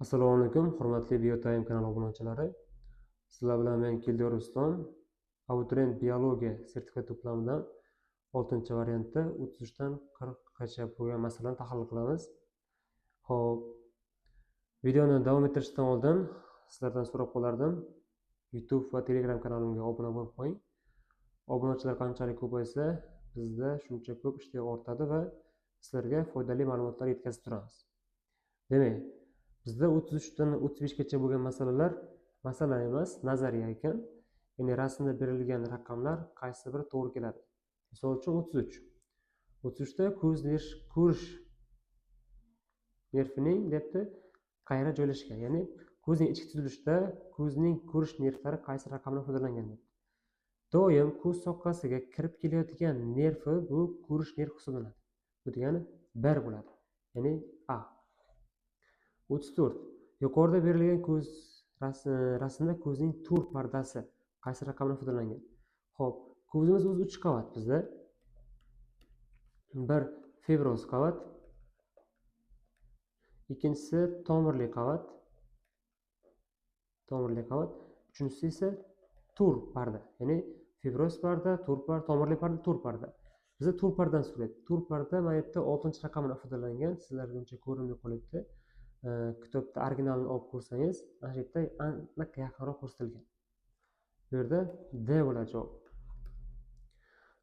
Assalomu alaykum, hurmatli Biotime kanali obunachilari. Sizlar bilan men Keldiyor Ruslan. Abituriyent biologiya sertifikat to'plamidan 6-variantda 33 dan 40 gacha bo'lgan masalani tahlil qilamiz. Xo'p, videoni davom ettirishdan oldin sizlardan so'rab qolardim. YouTube va Telegram kanalimga obuna bo'lib qo'ying. Obunachilar qanchalik ko'paysa, bizda shuncha ko'p ishtiyoq ortadi va sizlarga foydali ma'lumotlar yetkazib turamiz. Demak, bizda 33 dan 35 gacha bo'lgan masala emas, nazariya ekan. Ya'ni rasmda berilgan raqamlar qaysi biri to'g'ri keladi. Misol uchun 33. 33 da ko'rish nervining debdi qayerda joylashgan. Ya'ni ko'zning ichki tuzilishida ko'zning ko'rish nervlari qaysi raqamdan foydalangan deb. Doim ko'z sohasiga kirib kelayotgan nervi bu ko'rish nervi hisoblanadi. Bu degani 1 bo'ladi. Ya'ni A. 34. Yuqorida berilgan rasmda ko'zning to'rt pardasi qaysi raqamdan foydalangan? Xo'p, ko'zimiz o'zi 3 qavat bizda. Bir fibroz qavat, ikkinchisi tomirli qavat, uchinchisi esa to'rt parda. Ya'ni fibroz parda, tomirli parda, to'rt parda. Bizda to'rt pardan so'raydi. To'rt parda mana bu yerda 6-raqamdan foydalangan. Sizlarga uncha ko'rinmay qolibdi. Kitobda originalini olib ko'rsangiz, mana shu yerda aniq yaqinroq ko'rsatilgan. Bu yerda D bo'ladi javob.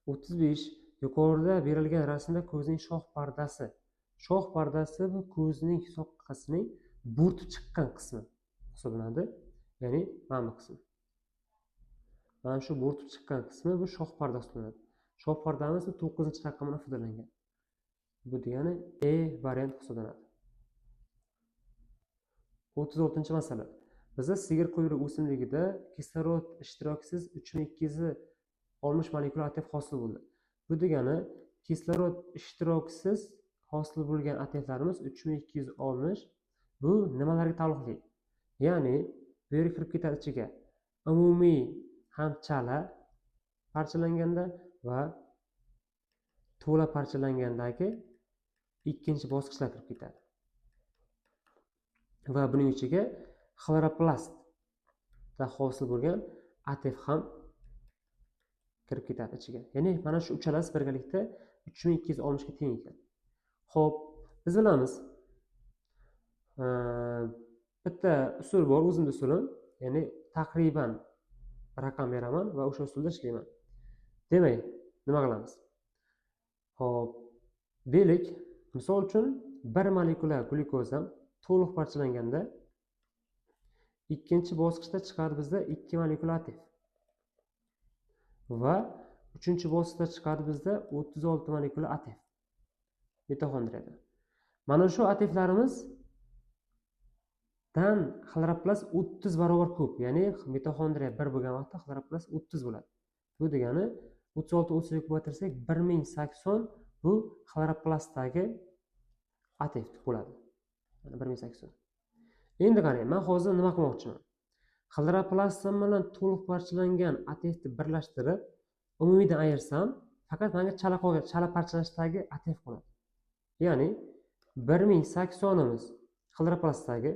35. Yuqorida berilgan rasmda ko'zning shoh pardasi. Shoh pardasi bu ko'zning soqqasining bo'rtib chiqqan qismi hisoblanadi. Ya'ni mana bu qism. Mana shu bo'rtib chiqqan qismi bu shoh parda hisoblanadi. Shoh pardamiz 9-raqamdan foydalangan. Bu degani E variant hisoblanadi. 36-masala. Bizda sigir quyruq o'simligida kislorod ishtirokisiz 3260 molekula ATF hosil bo'ldi. Bu degani kislorod ishtirokisiz hosil bo'lgan ATFlarimiz 3260. Bu nimalarga taalluqli? Ya'ni bu yerga kirib ketadi ichiga umumiy ham chala parchalanganda va to'la parchalangandagi ikkinchi bosqichlar kirib ketadi. Va buning ichiga xloroplastda hosil bo'lgan ATF ham kirib ketadi ichiga. Ya'ni mana shu uchalasi birgalikda 3260 ga teng ekan. Xo'p, biz bilamiz. Bitta usul bor, o'zimning usulim. Ya'ni taqriban raqam beraman va o'sha usulda ishlayman. Demak, nima qilamiz? Xo'p, deylik, misol uchun 1 molekula glyukoz ham to'liq parchalanganda ikkinchi bosqichda chiqadi bizda 2 molekula ATF. Va 3-bosqichda chiqadi bizda 36 molekula ATF. Mitoxondriyada. Mana shu ATFlarimiz dan xloroplast 30 barobar ko'p. Ya'ni mitoxondriya 1 bo'lgan vaqtda xloroplast 30 bo'ladi. Bu degani 36 ga ko'paytirsak 1080 bu xloroplastdagi ATF bo'ladi. 1080. Endi qarang, men hozir nima qilmoqchiman? Xloroplast bilan to'liq parchalangan ATFni birlashtirib, umumiydan ayirsam, faqat menga chala parchalashdagi ATF qoladi. Ya'ni 1080imiz xloroplastdagi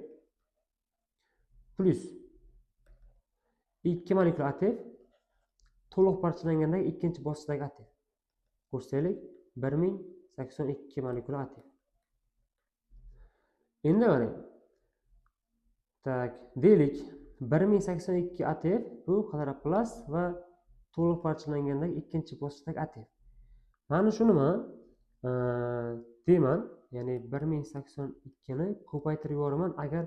plus 2 molekula ATF to'liq parchalangandagi ikkinchi bosqichdagi ATF. Ko'rsaylik 1082 molekula ATF. Endi qarang. Tak, deylik 1082 ATF bu xloroplast va to'liq parchalangandagi ikkinchi bosqichdagi ATF. Mana shuni men deyman, ya'ni 1082 ni ko'paytirib yuboraman agar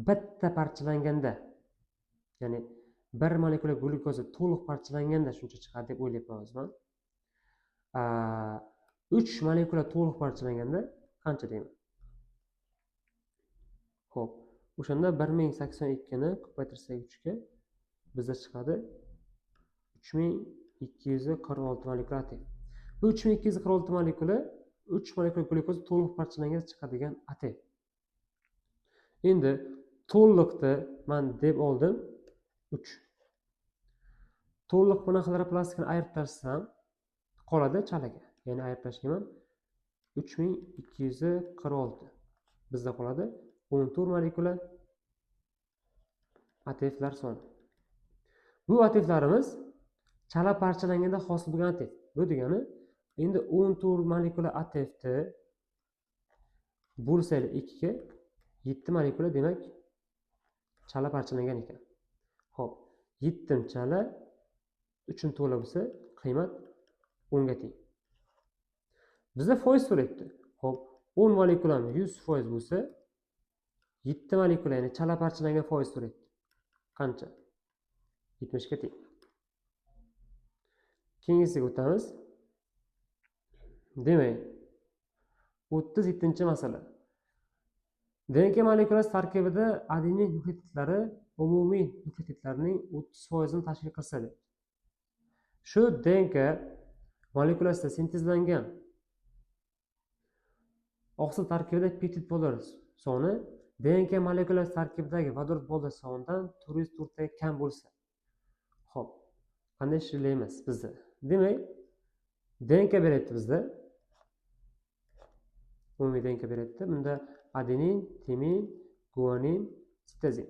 bitta parchalanganda, ya'ni 1 molekula glyukoza to'liq parchalanganda shuncha chiqadi deb o'ylayapman. 3 molekula to'liq parchalanganda qancha deyman? Xo'p, o'shanda 1082 ni ko'paytirsak 3 ga bizda chiqadi 3246 molekula ATF. Bu 3246 molekula 3 molekula glyukoz to'liq parchalanganda chiqadigan ATF. Endi to'liqni men deb oldim 3. To'liq bilan xloroplastni ayirib tashlsam qoladi chalaga. Ya'ni ayirib tashlayman 3246. Bizda qoladi 14 molekula ATFlar soni. Bu ATFlarimiz chala parchalanganda hosil bo'lgan ATF. Bu degani endi 14 molekula ATFni bo'lsaylik 2 ga 7 molekula demak chala parchalangan ekan. Xo'p, 7 chala 3 to'la bo'lsa qiymat 10 ga teng. Bizda foiz so'rayapti. Xo'p, 10 molekulamiz 100% bo'lsa 7 molekula ya'ni chala parchalangan foiz so'rayapti. Qancha? 70 ga teng. Keyingisiga o'tamiz. Demak, 37-masala. DNK molekulasi tarkibida adenin nukleotitlari umumiy nukleotidlarning 30% ni tashkil qilsa deb. Shu DNK molekulasida sintezlangan oqsil tarkibida peptid bo'llar soni DNK molekulasi tarkibidagi vodorod bo'llar sonidan 404 ga kam bo'lsa. Xo'p, qanday ishlaymiz bizda? Demak, DNK beryapti bizda. Umumiy DNK beryapti. Bunda adenin, timin, guanin, sitozin.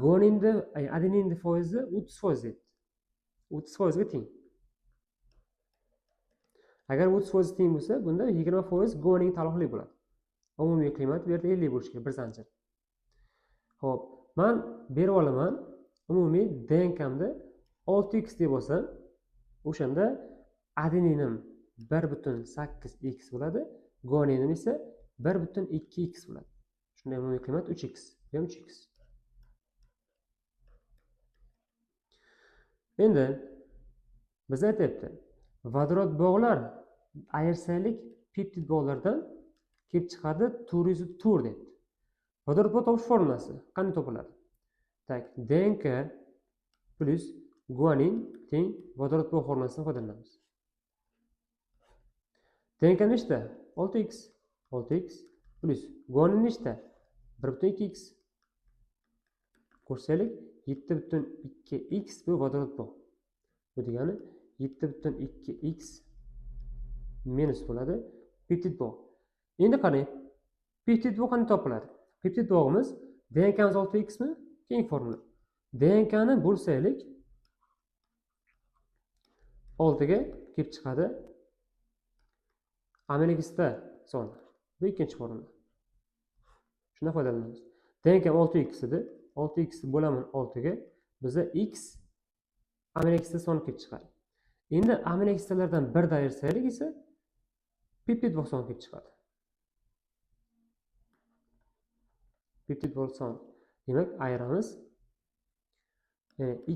Guaninda, adeninda foizi 30% deydi. 30% ga teng. Agar 30% teng bo'lsa, bunda 20% guanin taloqli bo'ladi. Umumiy qiymat bu yerda 50 bo'lishi kerak bir zanjir. Xo'p, men berib olaman. Umumiy DNK'mda 6x deb olsam, o'shanda adeninim 1.8x bo'ladi, guaninim esa 1.2x bo'ladi. Shunday umumiy qiymat 3x, bu ham 3x. Endi biz aytayapti, vodorod bog'lar ayirsaylik peptid bog'lardan kelib chiqadi 404 deb. Vodorod bog' topish formulasi qanday topiladi? Tak, DNK plus guanin teng vodorod bog' formulasidan foydalanamiz. DNK nechta? 6x. 6x plus guanin nechta? 1.2x. Ko'rsaylik 7.2x bu vodorod bog'. Bu degani 7.2x minus bo'ladi peptid bog'. Endi qarang, peptid bog' qanday topiladi? Peptid bog'imiz DNK'miz 6x mi? Keng formula. DNK'ni bo'lsaylik 6 ga kelib chiqadi amino kislota soni. Bu ikkinchi formula. Shundan foydalanamiz. DNK 6x edi. 6x bo'laman 6 ga bizda x amino kislota soni kelib chiqadi. Endi amino kislotalardan birni ayirsak esa peptid bog' soni kelib chiqadi. Peptid bog' soni. Demak, ayiramiz.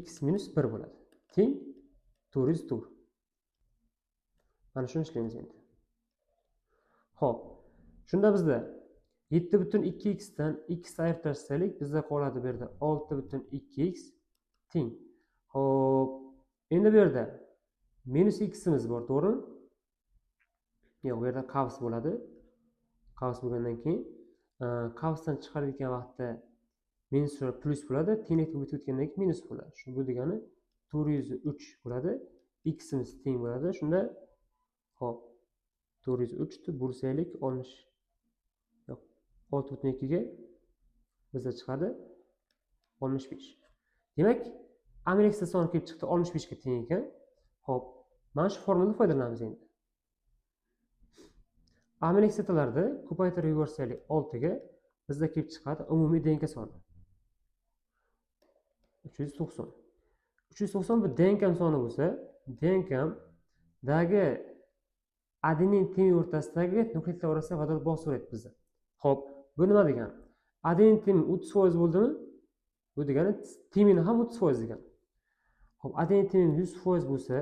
X minus 1 bo'ladi. Teng 404. Mana shuni ishlaymiz endi. Xo'p, shunda bizda 7.2x dan x ayirib tashlasak, bizda qoladi bu yerda 6.2x teng. Xo'p, endi bu yerda minus x'imiz bor, to'g'rimi? Yo'q, bu yerda qavs bo'ladi. Qavs bo'lgandan keyin qavsdan chiqaradigan vaqtda minus plus bo'ladi, tenglikni bitib o'tgandan keyin minus bo'ladi. Shu bu degani 403 bo'ladi. X'imiz teng bo'ladi. Shunda xo'p, 403 ni bo'lsaylik 60 yo'q, 6.2 ga bizda chiqadi 65. Demak, amino kislota soni kelib chiqdi 65 ga teng ekan. Xo'p, mana shu formuladan foydalanamiz endi. Amino kislotalarni ko'paytirib yuborsaylik 6 ga bizda kelib chiqadi umumiy DNK soni 390. 390 bu DNK soni bo'lsa, DNK dagi adenin timin o'rtasidagi nukleotidlar orasida vodorod bog' so'raydi bizda. Xo'p, bu nima degani? Adenin timin 30% bo'ldimi? Bu degani timin ham 30% degani. Xo'p, adenin timin 100% bo'lsa,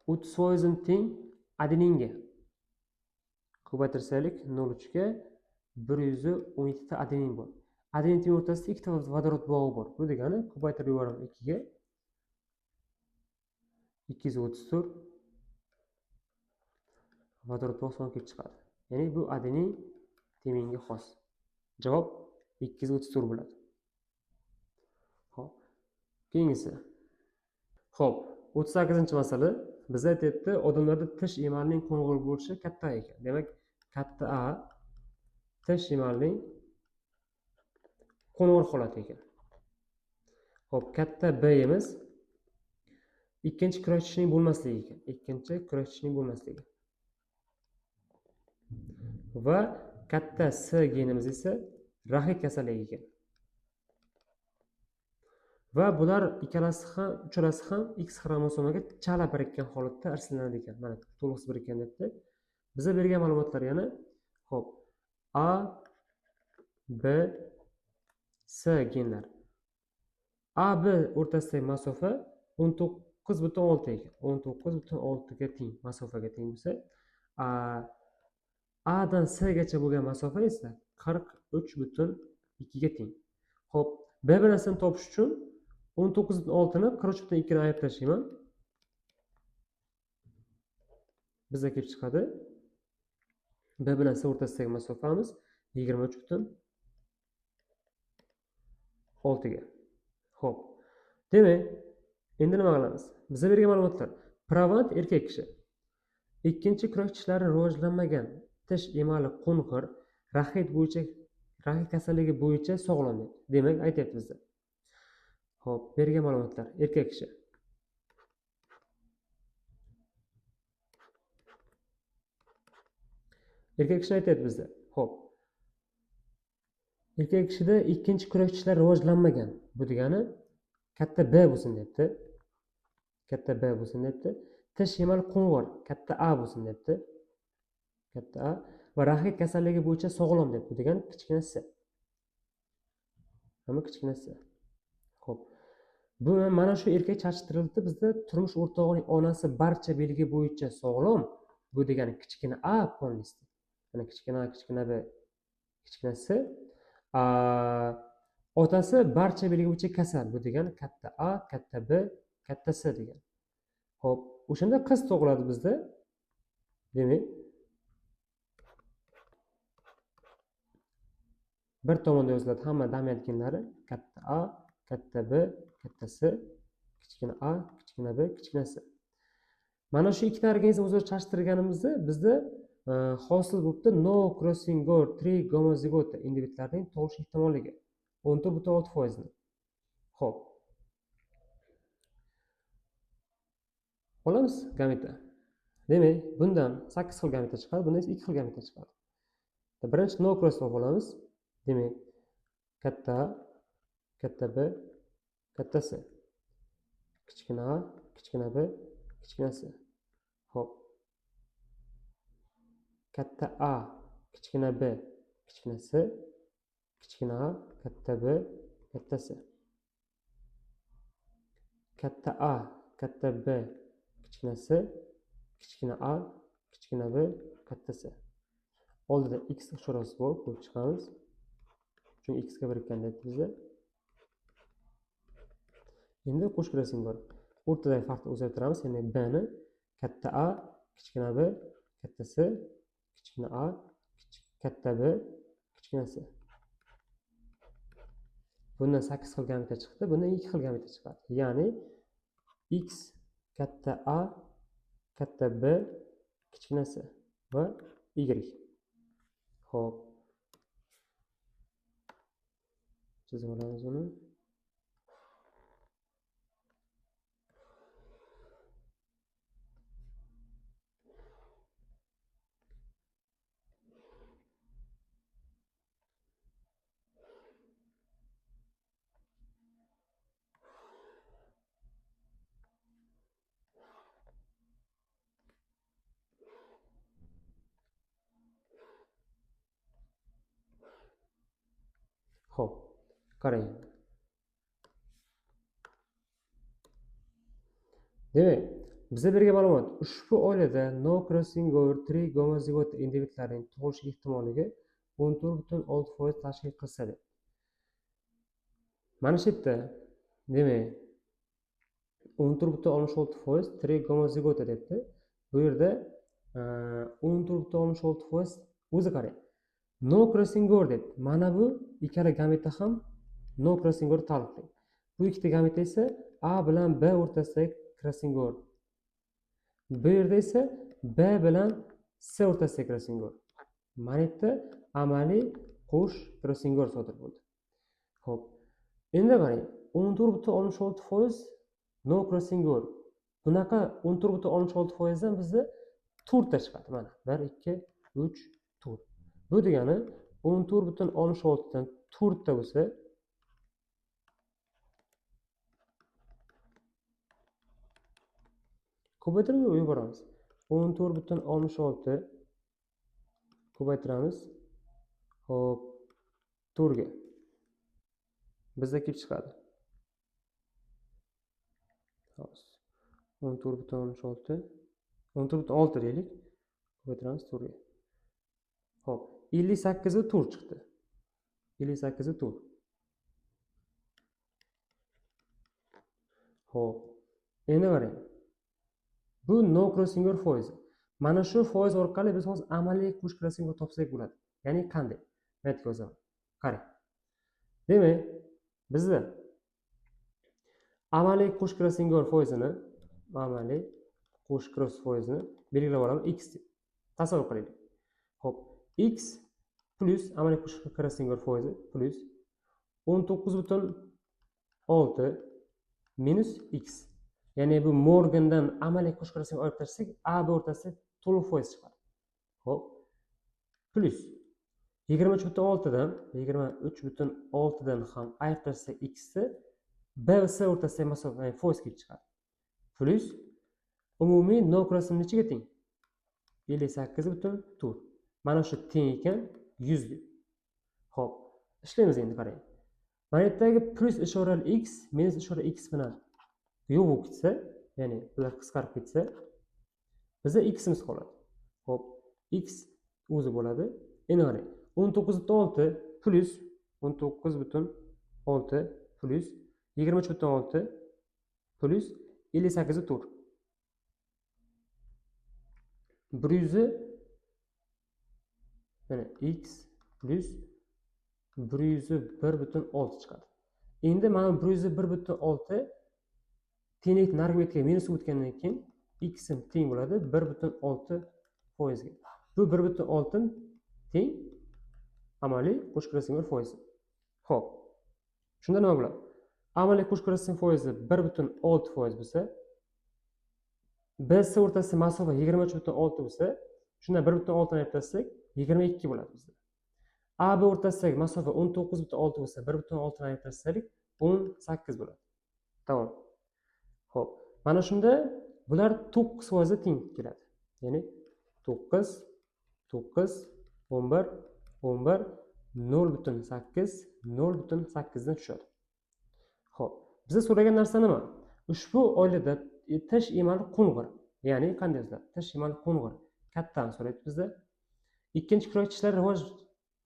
30% teng adeninga ko'paytirsaylik 0.3 ga 117 ta adenin bor. Adenin timin o'rtasida ikkita vodorod bog'i bor. Bu degani ko'paytirib yuboraman 2 ga 234 vodorod bog' soni kelib chiqadi. Ya'ni bu adenin timinga xos. Javob 234 bo'ladi. Xo'p, keyingisi. Xo'p, 38-masala bizda aytibdi, odamlarda tish emalining qo'ng'ir bo'lishi katta ekan. Demak, katta A shimalning qo'ng'ir holati ekan. Xo'p, katta B imiz ikkinchi kurashchining bo'lmasligi ekan. Ikkinchi kurashchining bo'lmasligi. Va katta S genimiz esa raxit kasalligi ekan. Va bular ikkalasi ham, uchalasi ham X xromosomaga chala birikkan holatda irslanadi ekan. Mana to'liq birikkan debdi. Bizga bergan ma'lumotlar yana xo'p, A, B, S genlar. A, B o'rtasidagi masofa 19,6 ekan. 19,6 ga teng, masofaga teng bo'lsa, A dan S gacha bo'lgan masofa esa 43,2 ga teng. Xo'p, B bilan topish uchun 19,6 ni 43,2 dan ayirib tashlayman. Bizga kelib chiqadi. B bilan C o'rtasidagi masofamiz 23,6 ga. Xo'p. Demak, endi nima qilamiz? Bizga bergan ma'lumotlar. Pravant erkak kishi. Ikkinchi kurak tishlari rivojlanmagan, tish emali qo'ng'ir, raxit kasalligi bo'yicha sog'lom deb. Demak, aytayapti bizda. Xo'p, bergan ma'lumotlar. Erkak kishi. Erkak kishi aytayapti bizda. Xo'p. Erkak kishida ikkinchi kurak tishlar rivojlanmagan. Bu degani katta B bo'lsin debdi. Katta B bo'lsin debdi. Tish emali qo'ng'ir, katta A bo'lsin debdi. Katta A va raxit kasalligi bo'yicha sog'lom deb. Bu degani kichkina S. Hamma kichkina S. Xo'p. Bu mana shu erkak chaqishtirildi bizda turmush o'rtog'ining onasi barcha belgi bo'yicha sog'lom. Bu degani kichkina A polnisdi. Mana kichkina A, kichkina B, kichkina S. Otasi barcha belgi bo'yicha kasal. Bu degani katta A, katta B, katta S degan. Xo'p, o'shanda qiz tug'iladi bizda. Demak, bir tomonda yoziladi hamma dominant genlari. Katta A, katta B, katta S, kichkina A, kichkina B, kichkina S. Mana shu ikkita organizm o'zaro chaqishtirganimizda bizda hosil bo'libdi no crossing over 3 gomozigota individlarning tug'ilish ehtimolligi 14,6%. Xo'p. Olamiz gameta. Demak, bundan 8 xil gameta chiqadi, bundan esa 2 xil gameta chiqadi. Birinchi no crossover olamiz. Demak, katta A, katta B, katta S. Kichkina A, kichkina B, kichkina S. Xo'p. Katta A, kichkina B, kichkina S, kichkina A, katta B, katta S. Katta A, katta B, kichkina S, kichkina A, kichkina B, katta S. Oldida X ishorasi bor, ko'rib chiqamiz. Chunki X ga birikkan deb bizda. Endi qo'shib rasm bor. O'rtadagi farqni o'zgartiramiz. Ya'ni B ni katta A, kichkina B, katta S, kichkina A, katta B, kichkina S. Bundan 8 xil gameta chiqdi, bundan 2 xil gameta chiqadi. Ya'ni X katta A, katta B, kichkina S va Y. Xo'p. Chizib olamiz uni. Xo'p, qarang. Demak, bizga bergan ma'lumot ushbu oilada no crossing over 3 gomozigota individlarning tug'ilish ehtimolligi 14,6% tashkil qilsa deb. Mana shu yerda demak 14,6% 3 gomozigota debdi. Bu yerda 14,6% o'zi qarang. No crossing over deb. Mana bu ikkala gameta ham no crossing over taalluqli. Bu ikkita gameta esa A bilan B o'rtasidagi crossing over. Bu yerda esa B bilan C o'rtasidagi crossing over. Mana yerda amaliy qo'sh krossingor sodir bo'ldi. Xo'p. Endi qarang, 14,66% no crossingor. Bunaqa 14,66% dan bizni to'rtta chiqadi. Mana 1 2 3 4. Bu degani 14,66 dan to'rtta bo'lsa ko'paytirib yuboramiz. 14,66 ko'paytiramiz. Hop, 4 ga. Bizda kelib chiqadi. Xo'sh. 14,16 14,6 deylik. Ko'paytiramiz 4 ga. Hop, 58 ga 4 chiqdi. 58 ga 4. Hop. Endi qarang. Bu no crossingor foizi. Mana shu foiz orqali biz hozir amaliy qo'sh crossingor topsak bo'ladi. Ya'ni qanday? Men aytib o'zaman. Qarang. Demak, bizda amaliy qo'sh crossingor foizini, amaliy qo'sh cross foizini belgilab olamiz x deb. Tasavvur qilaylik. Xo'p, x plus amaliy qo'sh crossingor foizi plus 19,6 minus x. Ya'ni bu Morgandan amaliy qo'sh crossingor olib tashlasak, a b o'rtasida to'liq foiz chiqadi. Xo'p, plus 23,6 dan 23,6 dan ham ayirib tashlasak x ni b va c o'rtasidagi masofa, ya'ni foiz kelib chiqadi. Plus umumiy no crossing nechaga teng? 58,4. Mana shu teng ekan 100 deb. Xo'p, ishlaymiz endi qarang. Mana bu yerdagi plus ishorali x minus ishora x bilan yo'q bo'lib ketsa, ya'ni bular qisqarib ketsa, bizda x imiz qoladi. Xo'p, x o'zi bo'ladi. Endi qarang, 19,6 plus 19,6 plus 23,6 plus 58,4. 100 mana x plus 101,6 chiqadi. Endi mana 101,6 tenglik narigi betga minus o'tgandan keyin x teng bo'ladi 1,6 foizga. Bu 1,6 teng amaliy qo'sh crossingor foizi. Xo'p. Shunda nima bo'ladi? Amaliy qo'sh crossingor foizi 1,6 foiz bo'lsa, b c o'rtasida masofa 23,6 bo'lsa, shunda 1,6 ni aytsak 22 bo'ladi bizda. A b o'rtasidagi masofa 19,6 bo'lsa, 1,6 ni aytsak 18 bo'ladi. Tamom. Xo'p, mana shunda bular 9% teng keladi. Ya'ni 9 9 11 11 0,8 0,8 dan tushadi. Xo'p, biza so'ragan narsa nima? Ushbu oilada tish emali qo'ng'ir, ya'ni qanday yoziladi? Tish emali qo'ng'ir kattani so'rayapti bizda. Ikkinchi kurak tishlar rivoj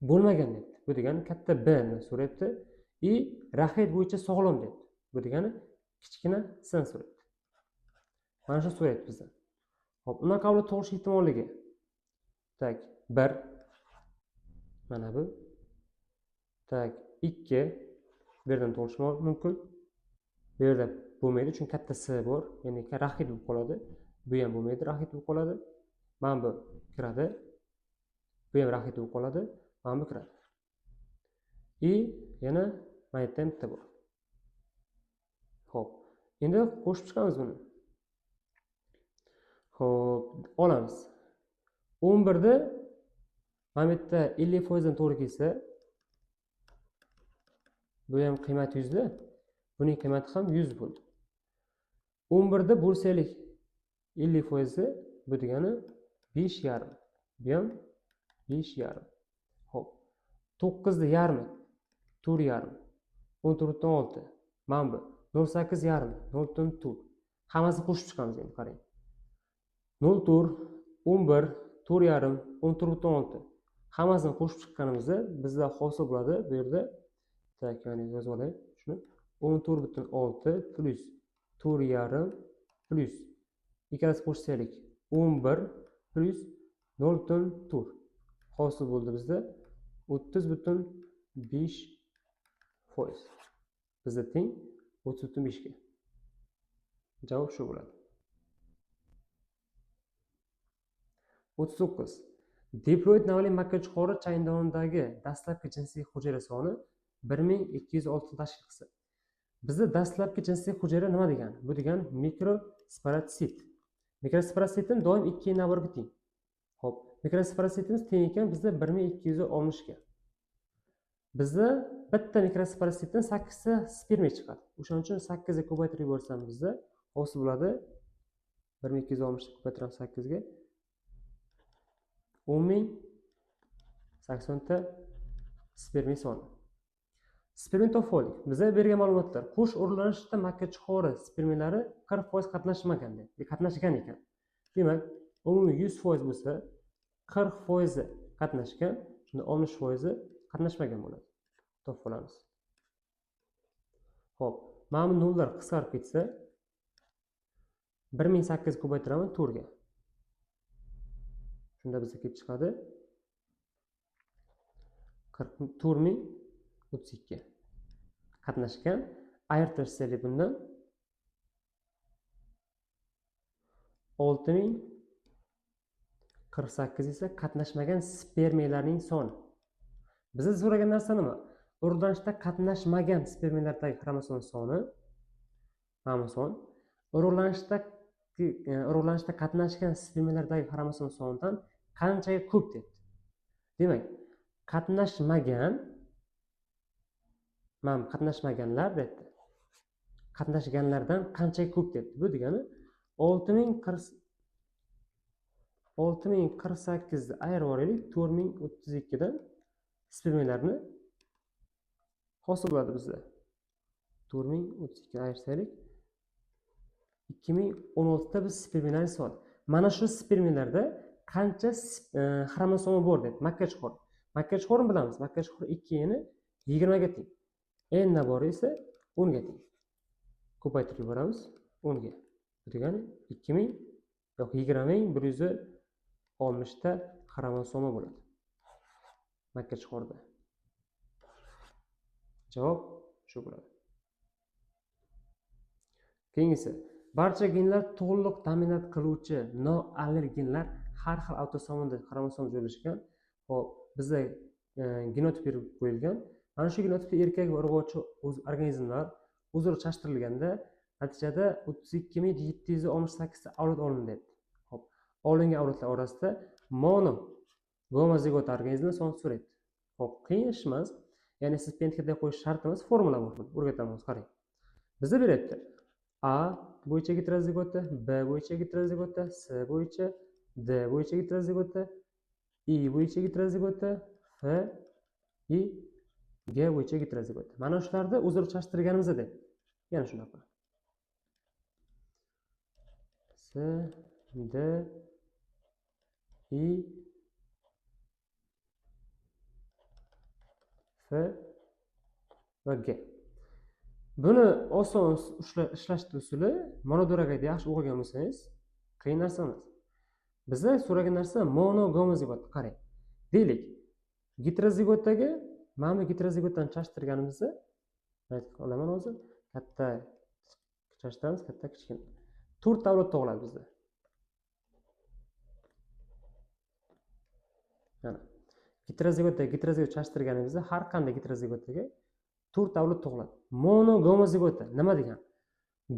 bo'lmagan debdi. Bu degani katta B ni so'rayapti. Rahit bo'yicha sog'lom debdi. Bu degani kichkina S ni so'rayapti. Mana shu so'rayapti bizdan. Xo'p, uni qabuli tug'ilish ehtimolligi. Tak, 1 mana bu. Tak, 2 bu yerdan tug'ilishi mumkin. Bu yerda bo'lmaydi, chunki katta S bor, ya'ni rahit bo'lib qoladi. Bu ham bo'lmaydi, rahit bo'lib qoladi. Mana bu kiradi. Bu ham rahit bo'lib qoladi. Mana bu kiradi. Yana mana yerda ham bitta bor. Xo'p, endi qo'shib chiqamiz buni. Xo'p, olamiz. 11 da mana bu yerda 50% dan to'g'ri kelsa, bu ham qiymati 100 da. Buning qiymati ham 100 bo'ldi. 11 da bo'lsaylik 50% bu degani 5,5. Bu ham 5,5. Xo'p. 9 da yarmi 4,5. 14,6. Mana bu 0,8 yarmi 0,4. Hammasini qo'shib chiqamiz endi qarang. 0,4 11 4,5 14,6. Hammasini qo'shib chiqqanimizda bizda hosil bo'ladi bu yerda. Tak, ya'ni yozib olay shuni. 14,6 plus 4,5 plus ikkalasi qo'shsaylik 11 plus 0,4 hosil bo'ldi bizda 30,5 foiz. Bizda teng 30,5 ga. Javob shu bo'ladi. 39. Diploid navli makkachuqori chayindonidagi dastlabki jinsiy hujayra soni 1206 tashkil qilsa. Bizda dastlabki jinsiy hujayra nima degani? Bu degani mikrosporatsit. Mikrosporatsitni doim 2 na 1 ga teng. Xo'p, mikrosporatsitimiz teng ekan bizda 1260 ga. Bizda bitta mikrosporatsitdan 8 ta sperma chiqadi. O'shaning uchun 8 ga ko'paytirib yuborsam bizda hosil bo'ladi 1260 ni ko'paytiramiz 8 ga 10080 ta sperma soni. Spermatofolik. Bizga bergan ma'lumotlar. Qush o'rlanishida makkachuqori spermalari 40% qatnashmagan deb, qatnashgan ekan. Demak, umumiy 100% bo'lsa, 40% qatnashgan, shunda 60% qatnashmagan bo'ladi. Topib olamiz. Xo'p, mana bu nollar qisqarib ketsa, 1800 ko'paytiraman 4 ga. Shunda bizga kelib chiqadi 44032 qatnashgan. Ayirtirishsalik bundan 6048 esa qatnashmagan spermalarning soni. Bizda so'ragan narsa nima? O'rlanishda qatnashmagan spermalardagi xromosom soni mana bu son. O'rlanishda qatnashgan spermalardagi xromosom sonidan qanchaga ko'p debdi. Demak, qatnashmaganlar debdi. Qatnashganlardan qanchaga ko'p debdi. Bu degani 6048 ni ayirib olaylik 4032 dan spermalarni hosil bo'ladi bizda. 4032 ayirsak 2016 ta biz spermalarni soni. Mana shu spermalarda qancha xromosomi bor deb makkachuqor. Makkachuqorni bilamiz. Makkachuqor 2 ni 20 ga teng. N na bor esa 10 ga teng. Ko'paytirib yuboramiz 10 ga. Bu degani 20160 ta xromosomi bo'ladi. Makkachuqorda. Javob shu bo'ladi. Keyingisi, barcha genlar to'liq dominant qiluvchi noallergenlar har xil avtosomonda xromosom joylashgan. Hop, bizda genotip berib qo'yilgan. Mana shu genotipda erkak va urg'ovchi organizmlar o'zaro chashtirilganda natijada 32768 ta avlod olindi. Hop, olingan avlodlar orasida mono gomozigot organizmlar soni so'raydi. Hop, qiyin ish emas. Ya'ni siz pentga qo'yish shart emas, formula bor. O'rgatamiz, qarang. Bizda beryapti. A bo'yicha heterozigota, B bo'yicha heterozigota, C bo'yicha, D bo'yicha heterozigota, I bo'yicha heterozigota, F, I, G bo'yicha heterozigota. Mana shularni o'zaro chashtirganimizda deb. Yana shunaqa. C, D, I, F va G. Buni oson ishlash usuli monodoraga yaxshi o'qigan bo'lsangiz, qiyin narsa emas. Bizda so'ragan narsa monogomozigot. Qarang. Deylik, heterozigotdagi mana bu heterozigotdan chashtirganimizda aytib olaman hozir. Katta chashtiramiz, katta kichkina. 4 ta avlod tug'iladi bizda. Mana heterozigot chashtirganimizda har qanday heterozigotga 4 avlod tug'iladi. Monogomozigota nima degani?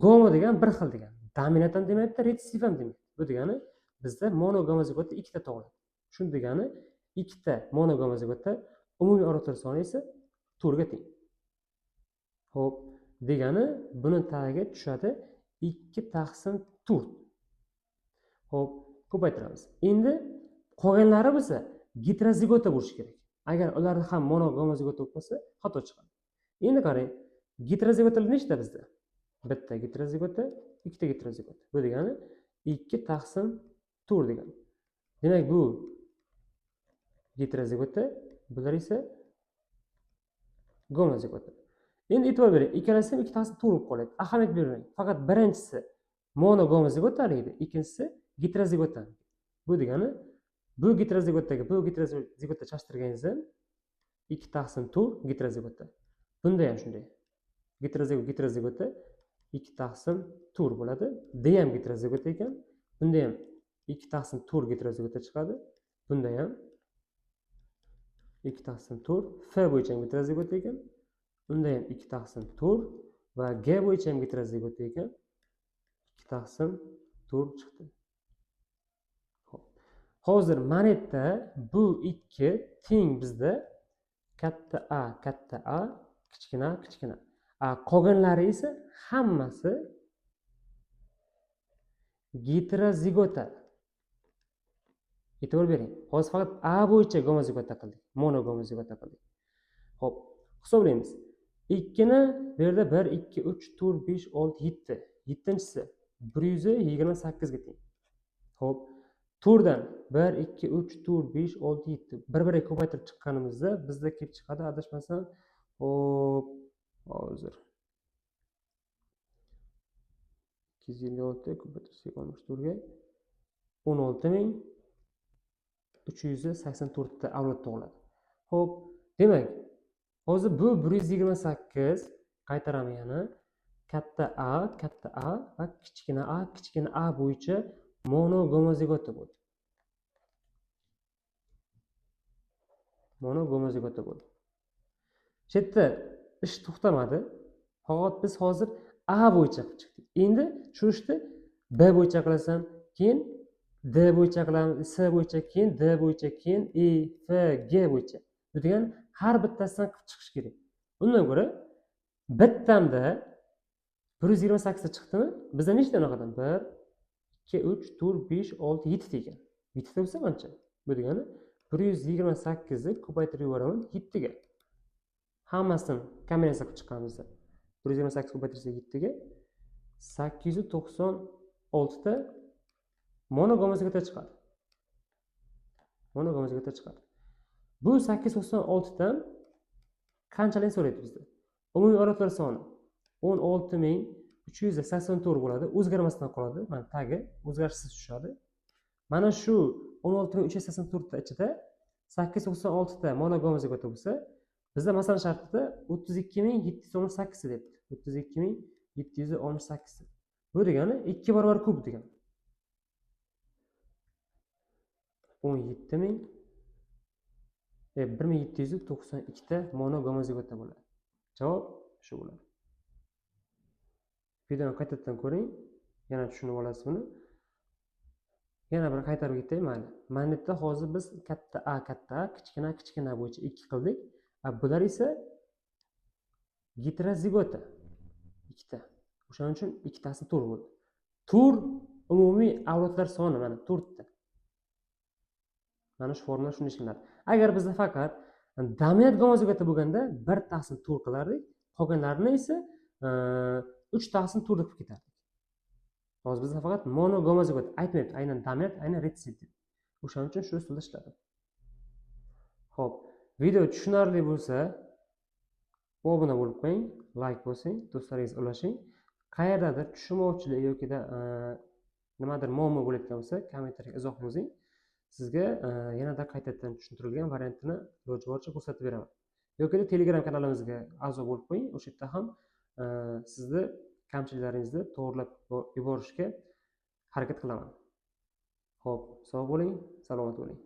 Gomo degan bir xil degani. Dominant ham demayapti, retsessiv ham demayapti. Bu degani bizda monogomozigota 2 ta tug'iladi. Shuni degani 2 ta monogomozigota umumiy avlodlar soni esa 4 ga teng. Xo'p, degani buni tagiga tushadi 2 taqsim 4. Xo'p, ko'paytiramiz. Endi qolganlari bo'lsa heterozigota bo'lishi kerak. Agar ular ham monogomozigota bo'lsa, xato chiqadi. Endi qarang, heterozigotalar nechta bizda? Bitta heterozigota, ikkita heterozigota. Bu degani 2 taqsim 4 degani. Demak, bu heterozigota, bular esa gomozigota. Endi e'tibor bering, ikkalasi ham 2 taqsim 4 bo'lib qoladi. Ahamiyat bermang. Faqat birinchisi monogomozigotalik, ikkinchisi heterozigota. Bu degani bu heterozigotga chashtirganingizda 2 taqsim 4 heterozigota. Bunda ham shunday. Heterozigota 2 taqsim 4 bo'ladi. D ham heterozigota ekan. Bunda ham 2 taqsim 4 heterozigota chiqadi. Bunda ham 2 taqsim 4 F bo'yicha ham heterozigot ekan. Unda ham 2 taqsim 4 va G bo'yicha ham heterozigot ekan. 2 taqsim 4 chiqdi. Hozir mana yerda bu ikki teng bizda katta A, kichkina A. Qolganlari esa hammasi heterozigota. E'tibor bering. Hozir faqat A bo'yicha gomozigota qildik, monogomozigota qildik. Xo'p, hisoblaymiz. 2 ni bu yerda 1 2 3 4 5 6 7. 7-chisi 128 ga teng. Xo'p, 4 dan 1 2 3 4 5 6 7 bir-biriga ko'paytirib chiqqanimizda bizda kelib chiqadi, adashmasam, hop, hozir 256 ko'paytirsak 64 ga 16384 ta avlod tug'iladi. Xo'p, demak, hozir bu 128 qaytaraman yana katta A va kichkina A bo'yicha monogomozigota bo'ldi. Monogomozigota bo'ldi. Shu yerda ish to'xtamadi. Faqat biz hozir A bo'yicha qilib chiqdik. Endi shu ishni B bo'yicha qilasan, keyin D bo'yicha qilamiz, S bo'yicha, keyin D bo'yicha, keyin E, F, G bo'yicha. Bu degani har bittasidan qilib chiqish kerak. Undan ko'ra bittamda 128 ta chiqdimi? Bizda nechta unaqadan? 1 2 3 4 5 6 7 ta ekan. 7 ta bo'lsa qancha? Bu degani 128 ni ko'paytirib yuboraman 7 ga. Hammasini kombinatsiya qilib chiqqanimizda 128 ko'paytirsak 7 ga 896 ta monogomozigota chiqadi. Bu 896 dan qanchalik so'raydi bizda? Umumiy avlodlar soni 16384 bo'ladi. O'zgarmasdan qoladi. Mana tagi o'zgarishsiz tushadi. Mana shu 16384 ta ichida 896 ta monogomozigota bo'lsa, bizda masalan shartida 32718 ta debdi. 32718 ta. Bu degani 2 barobar ko'p degani. 1792 ta monogomozigota bo'ladi. Javob shu bo'ladi. Videoni qaytadan ko'ring, yana tushunib olasiz buni. Yana bir qaytarib ketay, mayli. Mana yerda hozir biz katta A, kichkina bo'yicha 2 qildik. Bular esa heterozigota 2 ta. O'shaning uchun 2 tasi 4 bo'ldi. 4 umumiy avlodlar soni mana 4 ta. Mana shu formula shunday ishlanadi. Agar bizda faqat dominant gomozigota bo'lganda 1 taqsim 4 qilardik, qolganlarini esa 3 taqsim 4 deb ketardik. Hozir bizda faqat monogomozigota aytmayapti, aynan dominant, aynan retsiddiv. O'shaning uchun shu usulda ishladim. Xo'p, video tushunarli bo'lsa, obuna bo'lib qo'ying, like bosing, do'stlaringiz ulashing. Qayerdadir tushunmovchilik yoki nimadir muammo bo'layotgan bo'lsa, kommentariyga izoh yozing. Sizga yanada qaytadan tushuntirilgan variantini iloji boricha ko'rsatib beraman. Yoki Telegram kanalimizga a'zo bo'lib qo'ying. O'sha yerda ham sizni kamchiliklaringizni to'g'rilab yuborishga harakat qilaman. Xo'p, sog' bo'ling, salomat bo'ling.